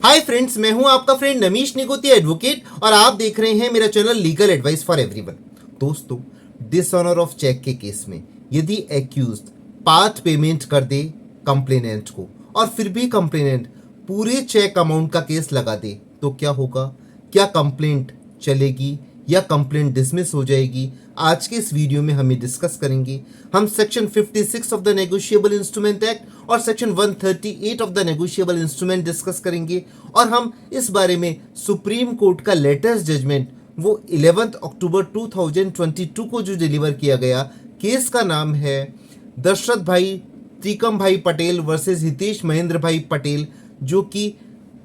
Hi friends, मैं हूं आपका फ्रेंड नमीश निगोती एडवोकेट और आप देख रहे हैं मेरा channel legal advice for everyone. दोस्तों, डिसऑनर ऑफ चेक के केस में यदि एक्यूज्ड पार्ट पेमेंट कर दे कंप्लेनेंट को और फिर भी कंप्लेनेंट पूरे चेक अमाउंट का केस लगा दे तो क्या होगा? क्या कंप्लेंट चलेगी या कंप्लेंट डिसमिस हो जाएगी? आज के इस वीडियो में हम डिस्कस करेंगे। हम section 56 of the negotiable instrument act और section 138 of the negotiable instrument discuss करेंगे और हम इस बारे में सुप्रीम कोर्ट का लेटेस्ट जजमेंट वो 11 अक्टूबर 2022 को जो डिलीवर किया गया, केस का नाम है दशरथ भाई त्रिकम भाई पटेल वर्सेस हितेश महेंद्र भाई पटेल, जो कि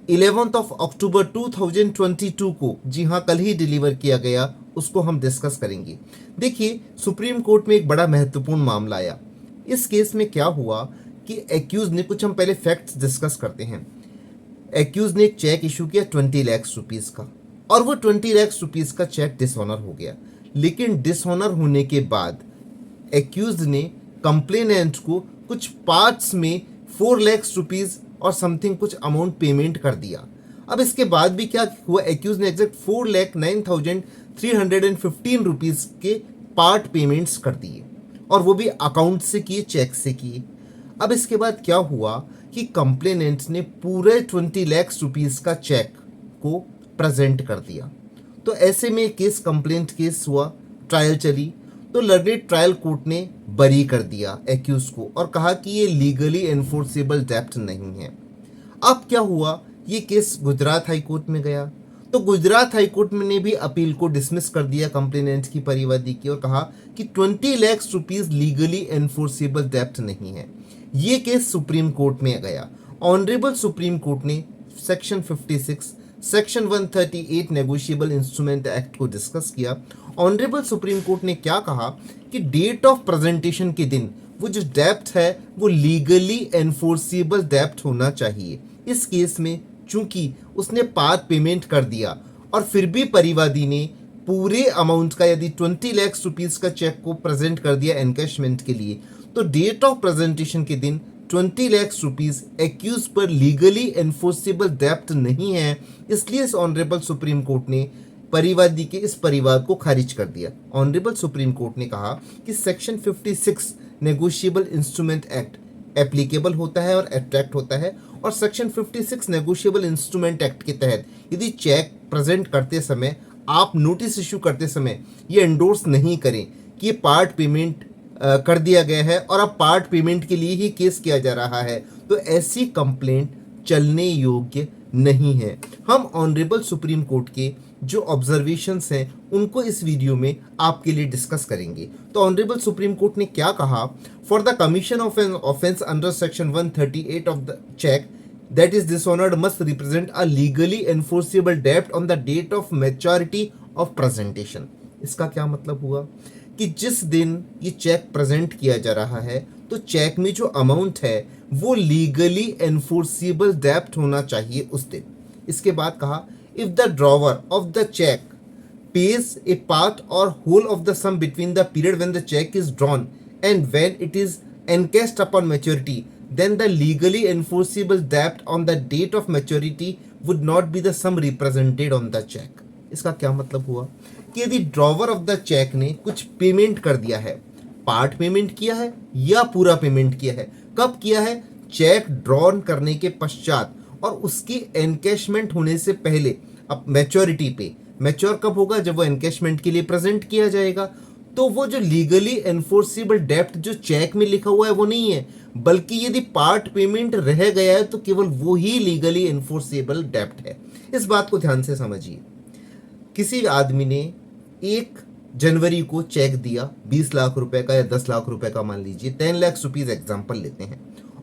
11 अक्टूबर 2022 को, जी हाँ, कल ही डिलीवर किया गया, उसको हम डिस्कस करेंगे। देखिए, सुप्रीम कोर्ट में एक बड़ा महत्वपूर्ण मामला आया। इस केस में क्या हुआ कि एक्यूज ने, कुछ हम पहले फैक्ट्स डिस्कस करते हैं। एक्यूज ने एक चेक इशू किया 20 लाख रुपीस का और वो 20 लाख रुपीस का चेक डिसऑनर हो गया। लेकिन डिसऑनर होने के बाद एक्यूज ने कंप्लेनेंट को कुछ पार्ट्स में 4 लाख रुपीस और समथिंग कुछ अमाउंट पेमेंट कर दिया। अब इसके बाद भी क्या हुआ, एक्यूज ने एग्जैक्ट 4,09,315 रुपीज के पार्ट पेमेंट्स कर दिए और वो भी अकाउंट से किए, चेक से किए। अब इसके बाद क्या हुआ कि कंप्लेनेंट ने पूरे 20 लाख रुपीस का चेक को प्रेजेंट कर दिया। तो ऐसे में केस कंप्लेंट केस हुआ, ट्रायल चली, तो लर्नेड ट्रायल कोर्ट ने बरी कर दिया एक्यूज को और कहा कि ये लीगली एनफोर्सेबल डेब्ट नहीं है। अब क्या हुआ, ये केस गुजरात हाई कोर्ट में गया, तो गुजरात हाई कोर्ट ने भी अपील को डिसमिस कर दिया कंप्लेनेंट की परिवादी की और कहा कि 20 लाख रुपीस लीगली एनफोर्सेबल डेब्ट नहीं है। ये केस सुप्रीम कोर्ट में गया। ऑनरेबल सुप्रीम कोर्ट ने section 56 section 138 negotiable instrument act को डिस्कस किया। ऑनरेबल सुप्रीम कोर्ट ने क्या कहा कि डेट ऑफ प्रेजेंटेशन के दिन वो जो डेब्ट है वो लीगली एनफोर्सेबल डेब्ट होना चाहिए। इस केस में चूंकि उसने पार्ट पेमेंट कर दिया और फिर भी परिवादी ने पूरे अमाउंट का, यदि 20 लाख रुपीस का चेक को प्रेजेंट कर दिया एनकैशमेंट के लिए, तो डेट ऑफ प्रेजेंटेशन के दिन 20 लाख रुपीस एक्यूज पर लीगली एनफोर्सेबल डेब्ट नहीं है। इसलिए इस ऑनरेबल सुप्रीम कोर्ट ने परिवादी के इस परिवार को खारिज कर दिया। ऑनरेबल सुप्रीम कोर्ट ने कहा कि section 56 negotiable instrument act applicable होता है और अट्रैक्ट होता है, और सेक्शन 56 नेगोशिएबल इंस्ट्रूमेंट एक्ट के तहत यदि चेक प्रेजेंट करते समय, आप नोटिस इशू करते समय ये एंडोर्स नहीं करें कि ये पार्ट पेमेंट कर दिया गया है और अब पार्ट पेमेंट के लिए ही केस किया जा रहा है, तो ऐसी कंप्लेंट चलने योग्य नहीं है। हम ऑनरेबल सुप्रीम कोर्ट के जो ऑब्जर्वेशंस हैं उनको इस वीडियो में आपके लिए डिस्कस करेंगे। तो ऑनरेबल सुप्रीम कोर्ट ने क्या कहा, for the commission of an offence under section 138 of the cheque that is dishonored must represent a legally enforceable debt on the date of maturity of presentation। इसका क्या मतलब हुआ कि जिस दिन ये चेक प्रेजेंट किया जा रहा है तो चेक में जो अमाउंट है वो लीगली एनफोर्सेबल डेब्ट होना चाहिए उस दिन। इसके बाद कहा, if the drawer of the cheque pays a part or whole of the sum between the period when the check is drawn and when it is encashed upon maturity, then the legally enforceable debt on the date of maturity would not be the sum represented on the check। इसका क्या मतलब हुआ कि यदि drawer of the check ने कुछ payment कर दिया है, पार्ट पेमेंट किया है या पूरा पेमेंट किया है, कब किया है? चेक ड्रॉन करने के पश्चात और उसकी एनकैशमेंट होने से पहले। अब मैच्योरिटी पे, मैच्योर कब होगा? जब वो एनकैशमेंट के लिए प्रेजेंट किया जाएगा। तो वो जो लीगली एनफोर्सेबल डेब्ट जो चेक में लिखा हुआ है वो नहीं है, बल्कि यदि पार्ट पेमेंट रह गया है तो केवल वो ही लीगली एनफोर्सेबल डेब्ट है। इस बात को ध्यान से समझिए। किसी आदमी ने 1 जनवरी को चेक दिया 20 लाख रुपए का या 10 लाख रुपए का, मान लीजिए 10 लाख रुपीज एग्जाम्पल लेते हैं,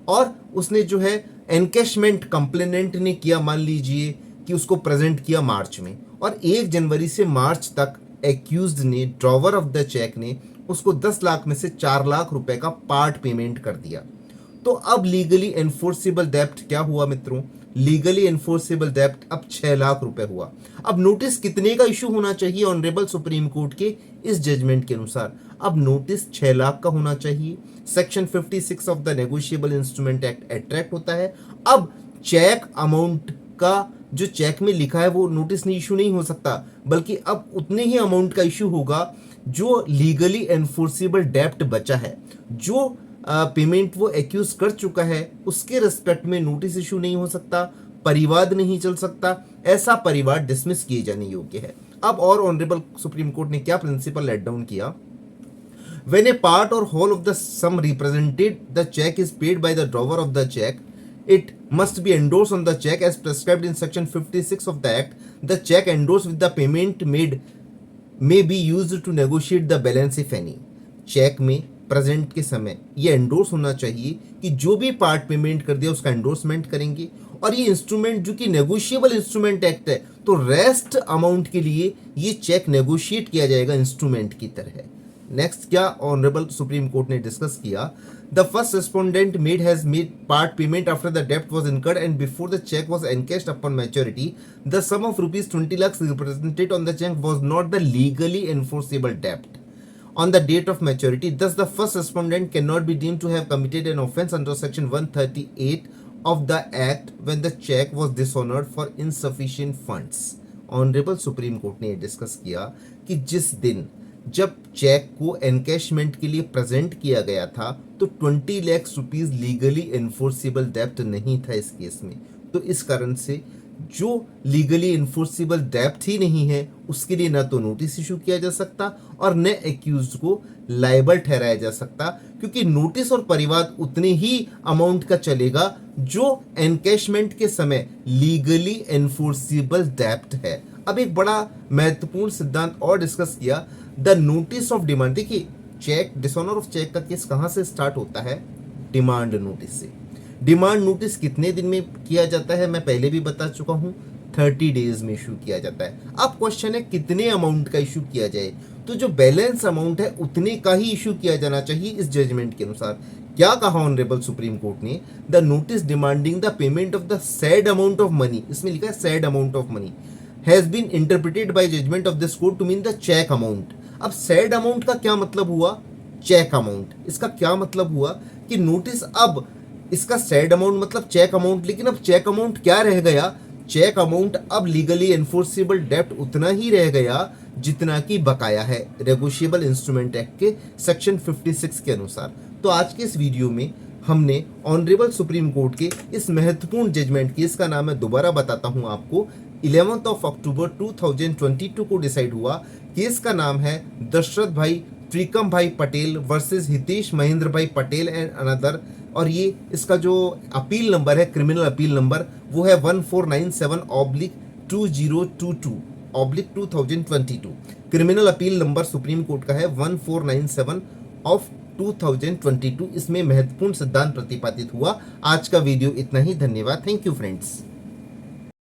और उसने जो है एनकैशमेंट कंप्लेनेंट ने किया, मान लीजिए कि उसको प्रेजेंट किया मार्च में, और 1 जनवरी से मार्च तक एक्यूज्ड ने, ड्रॉवर ऑफ द चेक ने, उसको 10 लाख में से 4 लाख रुपए का पार्ट पेमेंट कर दिया। तो अब लीगली एनफोर्सेबल डेब्ट क्या हुआ मित्रों? लीगली एनफोर्सेबल डेब्ट अब 6 लाख रुपए हुआ। अब नोटिस कितने का इशू होना चाहिए ऑनरेबल सुप्रीम कोर्ट के इस जजमेंट के अनुसार? अब नोटिस 6 लाख का होना चाहिए। Section 56 of the negotiable instrument act attract होता है। अब चेक अमाउंट का जो चेक में लिखा है वो नोटिस नहीं इशू नहीं हो सकता, बल्कि अब उतने ही अमाउंट का इशू होगा जो लीगली एनफोर्सेबल डेप्ट बचा है। जो पेमेंट वो एक्यूज कर चुका है उसके रिस्पेक्ट में नोटिस इशू नहीं हो सकता, परिवाद नहीं चल सकता, ऐसा परिवाद डिसमिस किए जाने योग्य है। अब और ऑनरेबल सुप्रीम कोर्ट ने क्या प्रिंसिपल लेट डाउन किया? When a part or whole of the sum represented the check is paid by the drawer of the check, it must be endorsed on the check as prescribed in section 56 of the act. The check endorsed with the payment made may be used to negotiate the balance if any. Cheque में present के समय ये endorse होना चाहिए कि जो भी part payment कर दिया उसका एंडोर्समेंट करेंगे, और ये इंस्ट्रूमेंट जो कि नेगोशिएबल इंस्ट्रूमेंट एक्ट है तो रेस्ट अमाउंट के लिए ये चेक नेगोशिएट किया जाएगा इंस्ट्रूमेंट की तरह। नेक्स्ट क्या ऑनरेबल सुप्रीम कोर्ट ने डिस्कस किया? The first respondent made has made part payment after the डेप्ट was incurred and before the cheque was encashed upon maturity the sum of ₹20 lakhs represented on the check was not the legally enforceable debt on the date of maturity. Thus the first respondent cannot be deemed to have committed an offence under section 138 of the act when the check was dishonored for insufficient funds. Honourable supreme court ने discuss किया कि जिस दिन जब check को encashment के लिए present किया गया था तो 20 लाख रुपीज लीगली एनफोर्सेबल डेप्ट नहीं था इस केस में। तो इस कारण से जो लीगली एनफोर्सेबल डेप्ट ही नहीं है उसके लिए ना तो नोटिस इशू किया जा सकता और न एक्यूज को लायबल ठहराया जा सकता, क्योंकि नोटिस और परिवाद उतने ही अमाउंट का चलेगा जो एनकैशमेंट के समय लीगली एनफोर्सेबल डेप्ट है। अब एक बड़ा महत्वपूर्ण सिद्धांत और डिस्कस किया, द नोटिस ऑफ डिमांड। देखिए चेक डिसऑनर ऑफ चेक का केस कहां से स्टार्ट होता है? डिमांड नोटिस से। डिमांड नोटिस कितने दिन में किया जाता है? मैं पहले भी बता चुका हूं 30 डेज में इशू किया जाता है। अब क्वेश्चन है कितने अमाउंट का इशू किया जाए? तो जो बैलेंस अमाउंट है उतने का ही इशू किया जाना चाहिए इस जजमेंट के अनुसार। क्या कहा ऑनरेबल सुप्रीम कोर्ट ने? The notice demanding the payment of the said amount of money, इसमें लिखा है said amount of money, has been interpreted by judgment of this court to mean the cheque amount. अब said amount का क्या मतलब हुआ? Cheque amount. इसका क्या मतलब हुआ कि नोटिस अब इसका सैड अमाउंट मतलब चेक अमाउंट, लेकिन अब चेक अमाउंट क्या रह गया? चेक अमाउंट अब लीगली एनफोर्सेबल डेप्ट उतना ही रह गया जितना कि बकाया है नेगोशिएबल इंस्ट्रूमेंट एक्ट के सेक्शन 56 के अनुसार। तो आज के इस वीडियो में हमने ऑनरेबल सुप्रीम कोर्ट के इस महत्वपूर्ण जजमेंट की, इसका नाम मैं दोबारा बताता हूं आपको, 11 अक्टूबर 2022 को डिसाइड हुआ। केस का नाम है दशरथ भाई त्रिकम भाई पटेल वर्सेस हितेश महेंद्र भाई पटेल एंड अनदर, और ये इसका जो अपील नंबर है, क्रिमिनल अपील नंबर, वो है 1497/2022/2022। Criminal appeal number supreme Court का है 1497/2022। इसमें महत्वपूर्ण सिद्धांत प्रतिपादित हुआ। आज का वीडियो इतना ही। धन्यवाद। Thank you friends.